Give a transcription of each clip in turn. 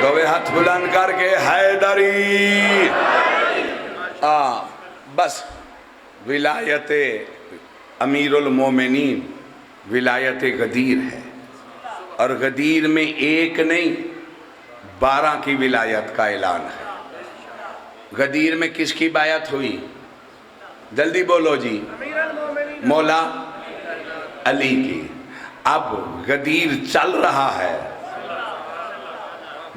دوے ہاتھ بلند کر کے حیدری. بس ولایت امیر المومنین ولایت غدیر ہے، اور غدیر میں ایک نہیں 12 کی ولایت کا اعلان ہے. غدیر میں کس کی بیعت ہوئی؟ جلدی بولو جی. مولا علی کی. اب غدیر چل رہا ہے،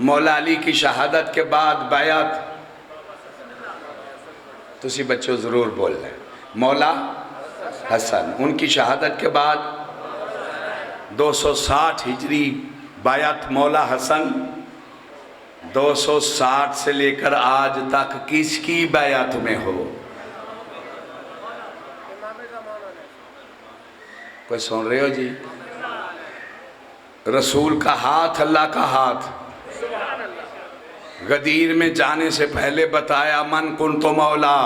مولا علی کی شہادت کے بعد بیعت، تسی بچوں ضرور بول لیں، مولا حسن ان کی شہادت کے بعد 260 ہجری بیعت مولا حسن. 260 سے لے کر آج تک کس کی بیعت میں ہو؟ کوئی سن رہے ہو جی؟ رسول کا ہاتھ، اللہ کا ہاتھ. غدیر میں جانے سے پہلے بتایا من کنت مولا،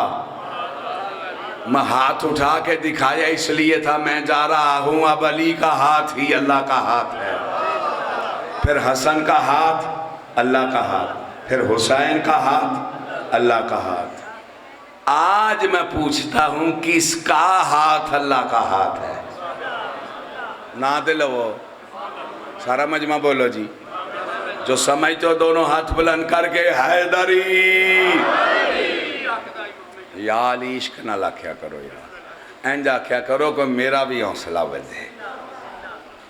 میں ہاتھ اٹھا کے دکھایا اس لیے تھا میں جا رہا ہوں. اب علی کا ہاتھ ہی اللہ کا ہاتھ ہے، پھر حسن کا ہاتھ اللہ کا ہاتھ، پھر حسین کا ہاتھ اللہ کا ہاتھ. آج میں پوچھتا ہوں کس کا ہاتھ اللہ کا ہاتھ ہے؟ نہ دلو سارا مجمع بولو جی. جو سمجھتے ہو دونوں ہاتھ بلند کر کے حیدری. یا علی عشق نہ لاکھیا کرو یار، اینجا کیا کرو کہ میرا بھی حوصلہ بدے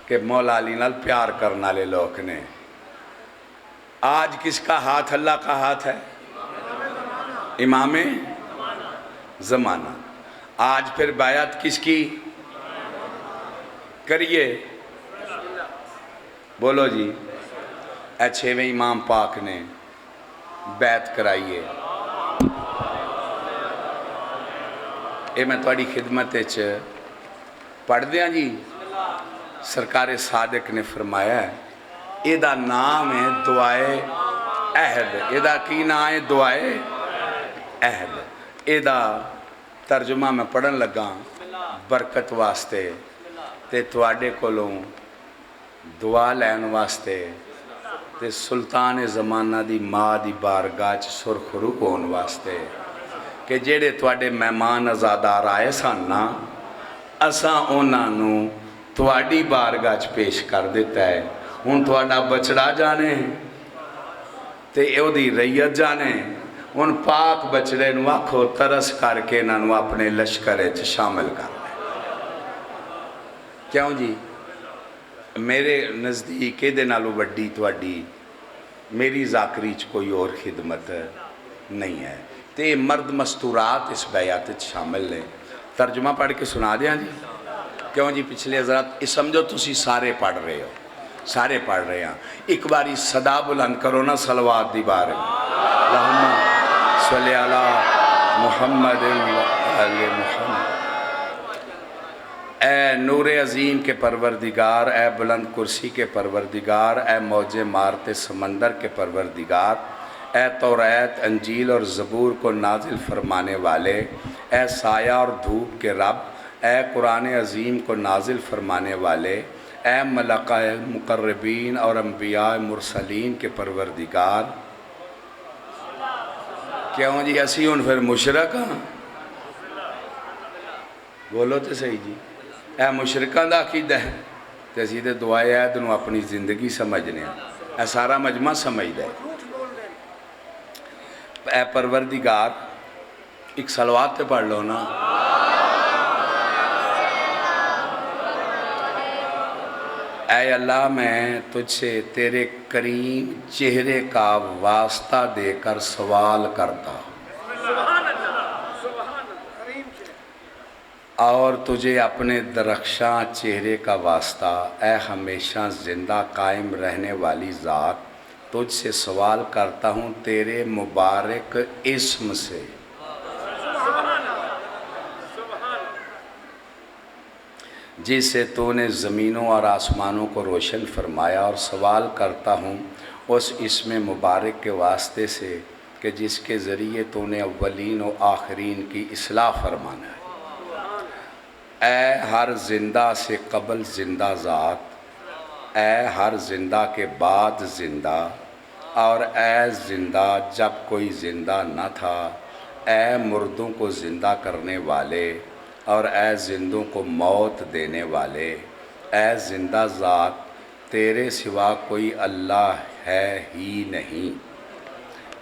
کہ مولا علی نال پیار کرنا لے لوگ نے. آج کس کا ہاتھ اللہ کا ہاتھ ہے؟ امام زمانہ. آج پھر بیعت کس کی کریے؟ بولو جی. اے 6ویں امام پاک نے بیعت کرائیے. اے میں تھوڑی خدمت پڑھ دیاں جی. سرکار صادق نے فرمایا ہے ایدہ نام ہے دعائے عہد. ایدہ کی نام ہے دعائے عہد. ایدہ ترجمہ میں پڑھن لگا برکت واسطے تے تواڈے کولوں دعا لین واسطے تے سلطان زمانہ دی ماں دی بارگاہ چ سرخرو ہون واسطے کہ جیڑے تواڈے مہمان ازادار آئے سن نا اساں انہاں نوں تواڈی بارگاہ چ پیش کر دیتا ہے. ہن تواڈا بچڑا جانے تے او دی ریت جانے. ہن پاک بچڑے نوں آکھو ترس کر کے انہاں نوں اپنے لشکر وچ شامل کر لے. کیوں جی؟ میرے نزدیک دے نالوں وڈی تواڈی میری ذاکری چ کوئی اور خدمت نہیں ہے. تے مرد مستورات اس بیعت شامل لیں. ترجمہ پڑھ کے سنا دیاں جی. کیوں جی؟ پچھلے حضرات اس سمجھو تسی سارے پڑھ رہے ہو، سارے پڑھ رہے ہیں. ایک باری صدا بلند کرو نا صلوات دی بارے اللہم صلی علی محمد علی محمد. اے نور عظیم کے پروردگار، اے بلند کرسی کے پروردگار، اے موجے مارتے سمندر کے پروردگار، اے توریت انجیل اور زبور کو نازل فرمانے والے، اے سایہ اور دھوپ کے رب، اے قرآن عظیم کو نازل فرمانے والے، اے ملائکہ مقربین اور انبیاء مرسلین کے پروردگار. کیوں جی اسی ان پھر مشرک ہاں؟ بولو تو صحیح جی. اے مشرکان دا عقیدہ ہے تے اسی دے دعائے عہد نوں اپنی زندگی سمجھنے ہیں. اے سارا مجمع سمجھ دے. اے پروردگار ایک صلوات تے پڑھ لو نا. اے اللہ میں تجھ سے تیرے کریم چہرے کا واسطہ دے کر سوال کرتا ہوں اور تجھے اپنے درخشاں چہرے کا واسطہ اے ہمیشہ زندہ قائم رہنے والی ذات تجھ سے سوال کرتا ہوں تیرے مبارک اسم سے جس سے تو نے زمینوں اور آسمانوں کو روشن فرمایا، اور سوال کرتا ہوں اس اسم مبارک کے واسطے سے کہ جس کے ذریعے تو نے اولین و آخرین کی اصلاح فرمانا ہے۔ اے ہر زندہ سے قبل زندہ ذات، اے ہر زندہ کے بعد زندہ، اور اے زندہ جب کوئی زندہ نہ تھا، اے مردوں کو زندہ کرنے والے اور اے زندوں کو موت دینے والے، اے زندہ ذات تیرے سوا کوئی اللہ ہے ہی نہیں۔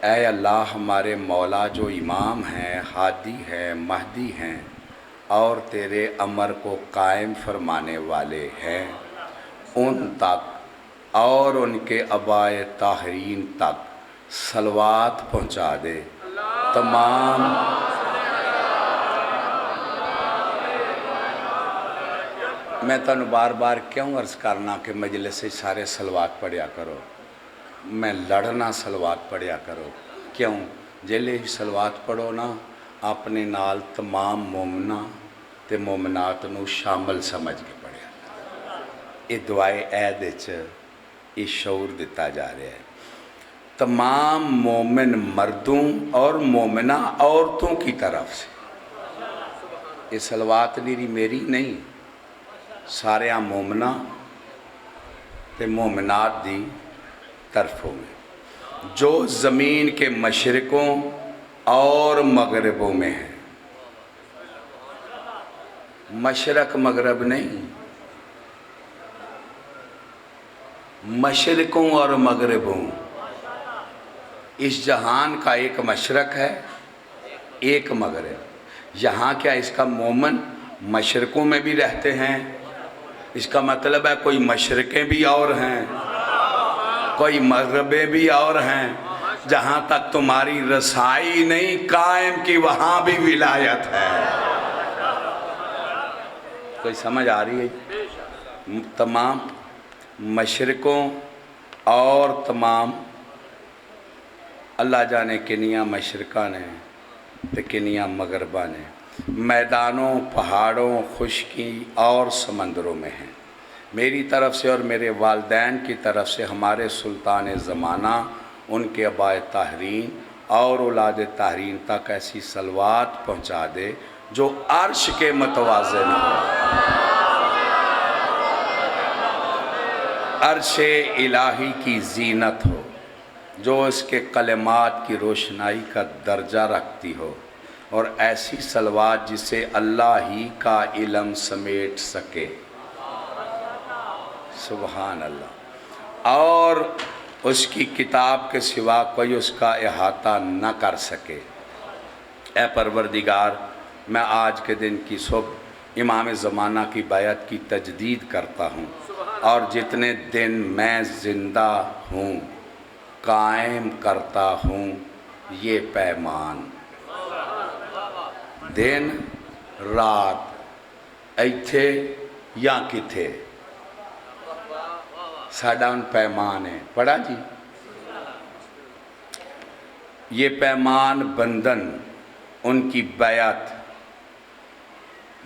اے اللہ ہمارے مولا جو امام ہیں، ہادی ہیں، مہدی ہیں اور تیرے امر کو قائم فرمانے والے ہیں، ان تک اور ان کے آبائے طاہرین تک صلوات پہنچا دے۔ تمام میں تنوں بار بار کیوں عرض کرنا کہ مجلس سے سارے صلوات پڑھیا کرو، میں لڑنا صلوات پڑھیا کرو، کیوں جیلے صلوات پڑھو نا اپنے نال تمام مومنہ تے مومنات نو شامل سمجھ کے پڑھیا۔ یہ دعائے عید یہ شعور دیتا جا رہا ہے تمام مومن مردوں اور مومنہ عورتوں کی طرف سے۔ یہ صلوات نیری میری نہیں، سارے مومنہ تے مومنات دی طرفوں میں جو زمین کے مشرقوں اور مغربوں میں ہیں۔ مشرق مغرب نہیں، مشرقوں اور مغربوں۔ اس جہان کا ایک مشرق ہے، ایک مغرب۔ یہاں کیا اس کا مومن مشرقوں میں بھی رہتے ہیں؟ اس کا مطلب ہے کوئی مشرقیں بھی اور ہیں، کوئی مغربیں بھی اور ہیں۔ جہاں تک تمہاری رسائی نہیں قائم کی وہاں بھی ولایت ہے۔ کوئی سمجھ آ رہی ہے؟ تمام مشرقوں اور تمام اللہ جانے کنیاں مشرقہ نے تے کنیاں مغربہ نے، میدانوں پہاڑوں خشکی اور سمندروں میں ہیں۔ میری طرف سے اور میرے والدین کی طرف سے ہمارے سلطان زمانہ، ان کے آبائے طاہرین اور اولاد طاہرین تک ایسی صلوات پہنچا دے جو عرش کے متوازن ہو، عرش الہی کی زینت ہو، جو اس کے کلمات کی روشنائی کا درجہ رکھتی ہو، اور ایسی صلوات جسے اللہ ہی کا علم سمیٹ سکے۔ سبحان اللہ۔ اور اس کی کتاب کے سوا کوئی اس کا احاطہ نہ کر سکے۔ اے پروردگار، میں آج کے دن کی صبح امام زمانہ کی بیعت کی تجدید کرتا ہوں، اور جتنے دن میں زندہ ہوں قائم کرتا ہوں یہ پیمان، دن رات ایتھے یا کتھے ساڈا ان پیمان ہے۔ پڑھا جی؟ یہ پیمان بندن ان کی بیعت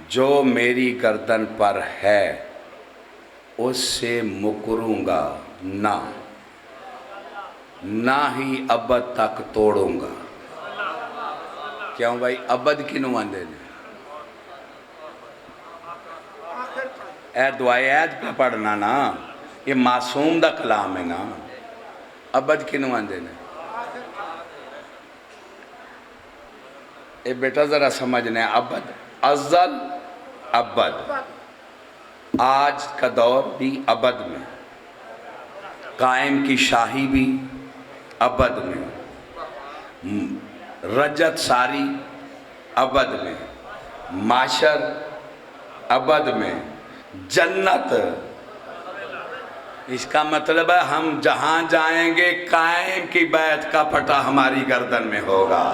جو میری گردن پر ہے اس سے مکروں گا نہ ہی ابد تک توڑوں گا۔ کیوں بھائی ابد کنوں آندے نے؟ اے دعائے عید پہ پڑھنا نا، یہ معصوم دا کلام ہے نا۔ ابد کنوں آندے نے؟ اے بیٹا ذرا سمجھنے، ابد ازل ابد، آج کا دور بھی ابد میں، قائم کی شاہی بھی ابد میں، رجت ساری ابد میں، معاشر ابد میں، جنت۔ اس کا مطلب ہے ہم جہاں جائیں گے قائم کی بیعت کا پٹا ہماری گردن میں ہوگا۔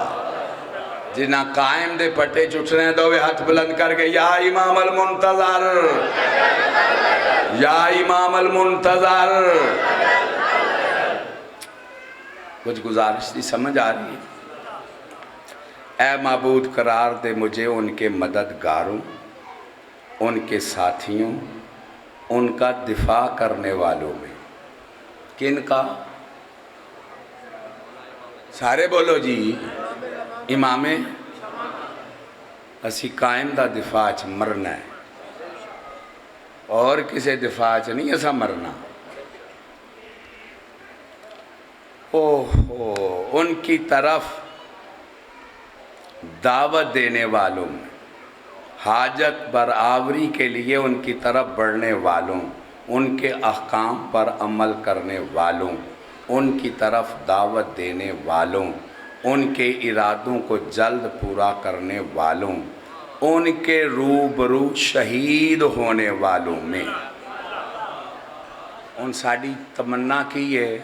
جنہ قائم دے پٹے چٹھنے دوے ہاتھ بلند کر کے یا امام المنتظر، یا امام المنتظر۔ کچھ گزارش دی سمجھ آ رہی ہے؟ اے معبود قرار دے مجھے ان کے مددگاروں، ان کے ساتھیوں، ان کا دفاع کرنے والوں میں۔ کن کا؟ سارے بولو جی۔ امام اسی قائم دا دفاع چ مرنا ہے، اور کسے دفاع چ نہیں ایسا مرنا۔ اوہو ان کی طرف دعوت دینے والوں میں، حاجت برآوری کے لیے ان کی طرف بڑھنے والوں، ان کے احکام پر عمل کرنے والوں، ان کی طرف دعوت دینے والوں، ان کے ارادوں کو جلد پورا کرنے والوں، ان کے روبرو شہید ہونے والوں میں۔ ان ساڑی تمنا کی ہے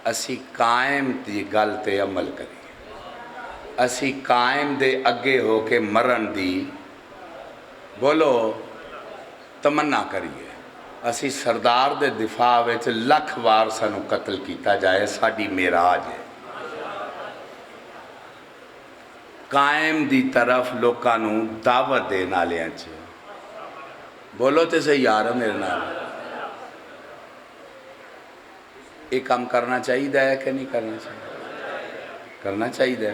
اسی قائم دی گل تے عمل کریے، اسی قائم دے اگے ہو کے مرن دی بولو تمنا کریے، اسی سردار دے دفاع وچ لکھ وار سانو قتل کیتا جائے، ساڑی میراج ہے۔ قائم دی طرف لوکانو دعوت دے نالیاں چھے، بولو تے سے یار میرے نال ایک کام کرنا چاہیے ہے کہ نہیں کرنا چاہیے؟ کرنا چاہیے،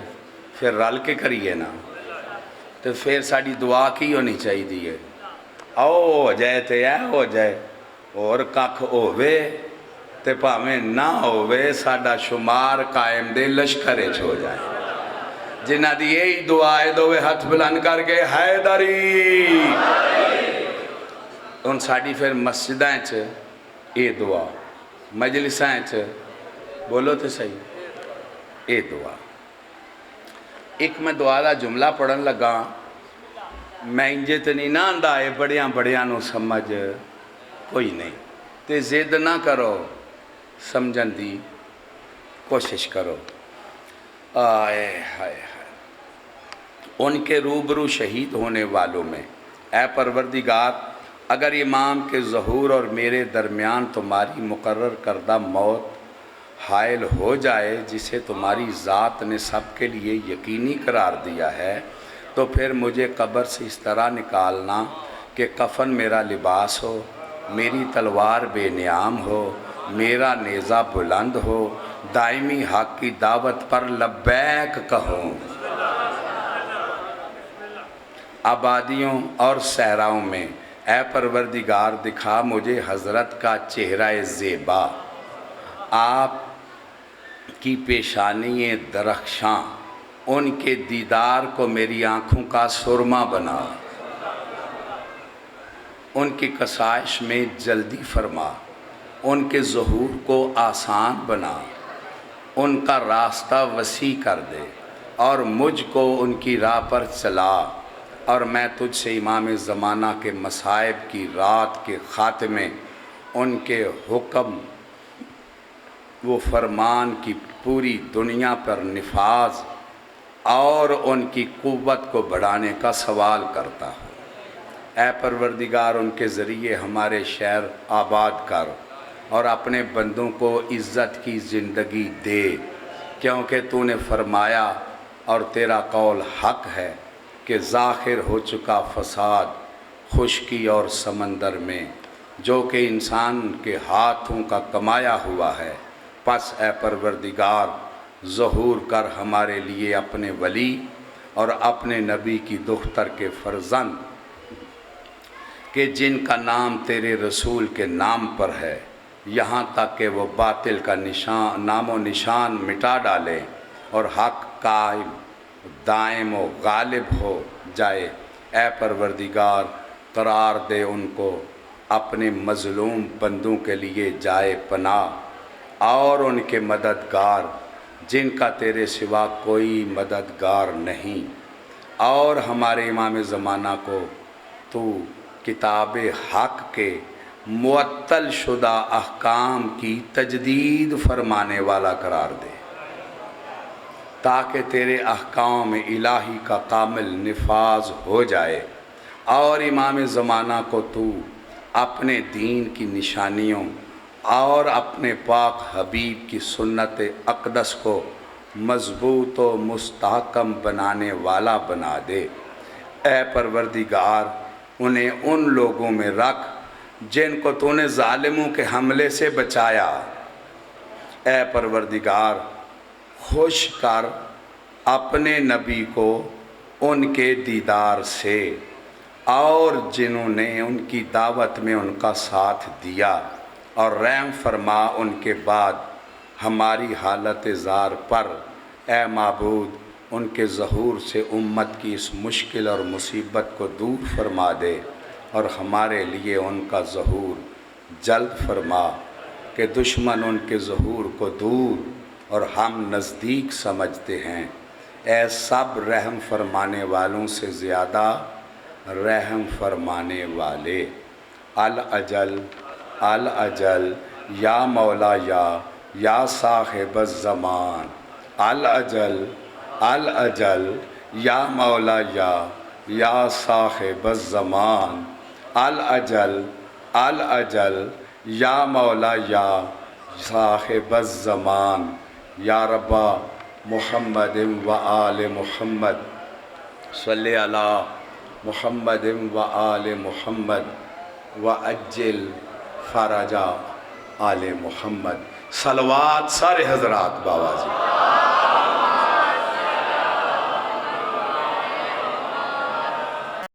پھر رل کے کریے نا، تو پھر ساڑی دعا کی ہونی چاہیے، او ہو جائے تے اے ہو جائے، اور ککھ ہووے تے پاویں نہ ہووے، ساڑا شمار قائم دے لشکرے چھو جائے۔ جنہ دی یہی دعائے دوے ہاتھ بلند کر کے حیدری، ان ساڑی پھر مسجدیں چھے اے دعا، مجلسیں چھے بولو تے صحیح اے دعا۔ ایک میں دعا دا جملہ پڑھن لگا، میں انجے تے نہیں نہ اندائے بڑیاں بڑیاں نو سمجھ کوئی نہیں، تے زید نہ کرو، سمجھن دی کوشش کرو۔ آئے ہائے ہائے ان کے روبرو شہید ہونے والوں میں، اے پروردگار اگر امام کے ظہور اور میرے درمیان تمہاری مقرر کردہ موت حائل ہو جائے، جسے تمہاری ذات نے سب کے لیے یقینی قرار دیا ہے، تو پھر مجھے قبر سے اس طرح نکالنا کہ کفن میرا لباس ہو، میری تلوار بے نیام ہو، میرا نیزہ بلند ہو، دائمی حق کی دعوت پر لبیک کہوں، آبادیوں اور صحراؤں میں اے پروردگار دکھا مجھے حضرت کا چہرہ زیبا، آپ کی پیشانی درخشاں، ان کے دیدار کو میری آنکھوں کا سرما بنا، ان کی کسائش میں جلدی فرما، ان کے ظہور کو آسان بنا، ان کا راستہ وسیع کر دے اور مجھ کو ان کی راہ پر چلا، اور میں تجھ سے امام زمانہ کے مصائب کی رات کے خاتمے، ان کے حکم وہ فرمان کی پوری دنیا پر نفاذ اور ان کی قوت کو بڑھانے کا سوال کرتا ہوں۔ اے پروردگار ان کے ذریعے ہمارے شہر آباد کر اور اپنے بندوں کو عزت کی زندگی دے، کیونکہ تو نے فرمایا اور تیرا قول حق ہے کہ ظاہر ہو چکا فساد خشکی اور سمندر میں، جو کہ انسان کے ہاتھوں کا کمایا ہوا ہے، پس اے پروردگار ظہور کر ہمارے لیے اپنے ولی اور اپنے نبی کی دختر کے فرزند کہ جن کا نام تیرے رسول کے نام پر ہے، یہاں تک کہ وہ باطل کا نام و نشان مٹا ڈالے اور حق قائم دائم و غالب ہو جائے۔ اے پروردگار قرار دے ان کو اپنے مظلوم بندوں کے لیے جائے پناہ اور ان کے مددگار جن کا تیرے سوا کوئی مددگار نہیں، اور ہمارے امام زمانہ کو تو کتاب حق کے معطل شدہ احکام کی تجدید فرمانے والا قرار دے، تاکہ تیرے احکام الہی کا کامل نفاذ ہو جائے، اور امام زمانہ کو تو اپنے دین کی نشانیوں اور اپنے پاک حبیب کی سنت اقدس کو مضبوط و مستحکم بنانے والا بنا دے۔ اے پروردگار انہیں ان لوگوں میں رکھ جن کو تو نے ظالموں کے حملے سے بچایا۔ اے پروردگار خوش کر اپنے نبی کو ان کے دیدار سے، اور جنہوں نے ان کی دعوت میں ان کا ساتھ دیا، اور رحم فرما ان کے بعد ہماری حالت زار پر اے معبود ان کے ظہور سے امت کی اس مشکل اور مصیبت کو دور فرما دے اور ہمارے لیے ان کا ظہور جلد فرما کہ دشمن ان کے ظہور کو دور اور ہم نزدیک سمجھتے ہیں۔ اے سب رحم فرمانے والوں سے زیادہ رحم فرمانے والے، الاجل الاجل یا مولا یا صاحب الزمان، الاجل الاجل یا مولا یا صاحب الزمان، الاجل الاجل یا مولا یا صاحب الزمان۔ یا رب محمد و آل محمد صلی علی محمد و آل محمد و اجل فرج آل محمد۔ صلوات سارے حضرات باوازی